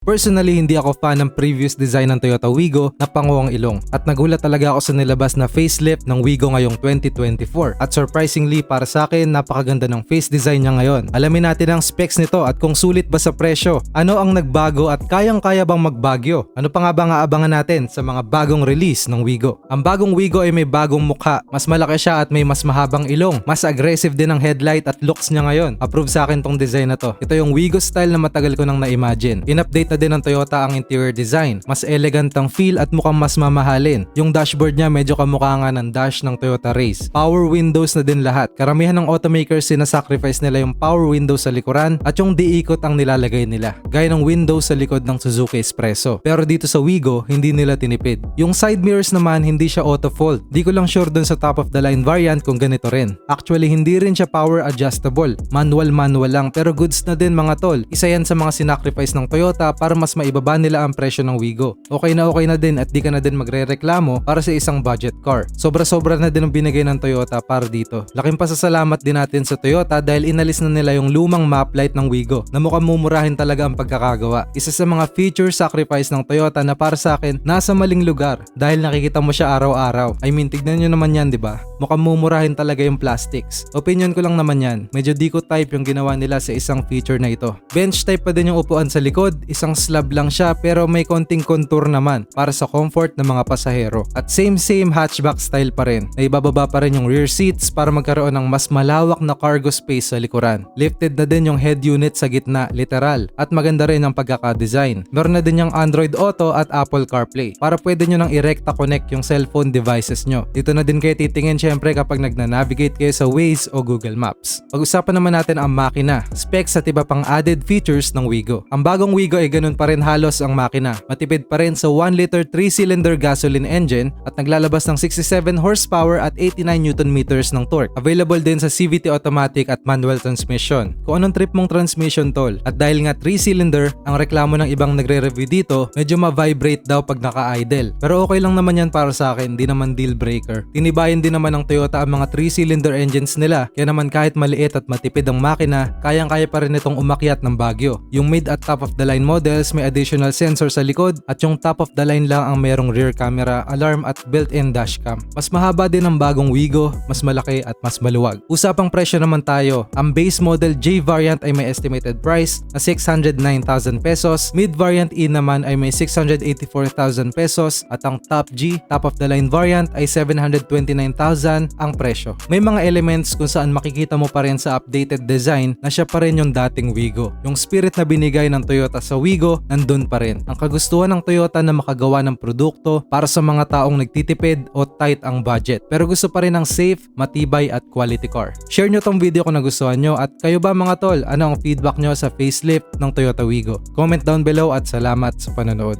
Personally, hindi ako fan ng previous design ng Toyota Wigo na panguwang ilong at nagulat talaga ako sa nilabas na facelift ng Wigo ngayong 2024 at surprisingly para sa akin napakaganda ng face design niya ngayon. Alamin natin ang specs nito at kung sulit ba sa presyo, ano ang nagbago at kayang-kaya bang magbagyo. Ano pa nga ba aabangan natin sa mga bagong release ng Wigo. Ang bagong Wigo ay may bagong mukha, mas malaki siya at may mas mahabang ilong, mas aggressive din ang headlight at looks niya ngayon. Approve sa akin tong design na to. Ito yung Wigo style na matagal ko nang na-imagine. In-update na din ng Toyota ang interior design. Mas elegant ang feel at mukhang mas mamahalin. Yung dashboard niya medyo kamukha nga ng dash ng Toyota Race. Power windows na din lahat. Karamihan ng automakers sinasacrifice nila yung power windows sa likuran at yung diikot ang nilalagay nila. Gaya ng windows sa likod ng Suzuki Espresso. Pero dito sa Wigo, hindi nila tinipid. Yung side mirrors naman hindi siya auto fold. Di ko lang sure dun sa top of the line variant kung ganito rin. Actually, hindi rin siya power adjustable. Manual lang pero goods na din mga tol. Isa yan sa mga sinacrifice ng Toyota para mas maibaba nila ang presyo ng Wigo. Okay na din at di ka na din magrereklamo para sa isang budget car. Sobra-sobra na din ang binigay ng Toyota para dito. Laking pasasalamat din natin sa Toyota dahil inalis na nila yung lumang map light ng Wigo na mukhang mumurahin talaga ang pagkakagawa. Isa sa mga feature sacrifice ng Toyota na para sa akin nasa maling lugar dahil nakikita mo siya araw-araw. I mean, tignan nyo naman yan, di ba? Mukhang mumurahin talaga yung plastics. Opinion ko lang naman yan. Medyo Deco type yung ginawa nila sa isang feature na ito. Bench type pa din yung upuan sa likod, isang slab lang siya pero may konting contour naman para sa comfort ng mga pasahero. At same hatchback style pa rin. Naibababa pa rin yung rear seats para magkaroon ng mas malawak na cargo space sa likuran. Lifted na din yung head unit sa gitna, literal. At maganda rin ang pagkaka-design. Meron na din yung Android Auto at Apple CarPlay para pwede nyo nang i-recta connect yung cellphone devices nyo. Dito na din kayo titingin syempre kapag nagna-navigate kayo sa Waze o Google Maps. Pag-usapan naman natin ang makina, specs at iba pang added features ng Wigo. Ang bagong Wigo ay ganun pa rin halos ang makina. Matipid pa rin sa 1-liter 3-cylinder gasoline engine at naglalabas ng 67 horsepower at 89 Nm ng torque. Available din sa CVT automatic at manual transmission. Kung anong trip mong transmission tol. At dahil nga 3-cylinder, ang reklamo ng ibang nagre-review dito, medyo ma-vibrate daw pag naka-idle. Pero okay lang naman yan para sa akin, di naman deal breaker. Tinibayan din naman ng Toyota ang mga 3-cylinder engines nila, kaya naman kahit maliit at matipid ang makina, kayang-kaya pa rin itong umakyat ng Baguio. Yung mid at top of the line models may additional sensor sa likod at yung top of the line lang ang merong rear camera, alarm at built-in dashcam. Mas mahaba din ang bagong Wigo, mas malaki at mas maluwag. Usapang presyo naman tayo. Ang base model J variant ay may estimated price na 609,000 pesos, mid variant E naman ay may 684,000 pesos at ang top G, top of the line variant ay 729,000 ang presyo. May mga elements kung saan makikita mo pa rin sa updated design na siya pa rin yung dating Wigo. Yung spirit na binigay ng Toyota sa Wigo nandun pa rin. Ang kagustuhan ng Toyota na makagawa ng produkto para sa mga taong nagtitipid o tight ang budget pero gusto pa rin ng safe, matibay at quality car. Share nyo tong video kung nagustuhan nyo at kayo ba mga tol, ano ang feedback nyo sa facelift ng Toyota Wigo? Comment down below at salamat sa panonood.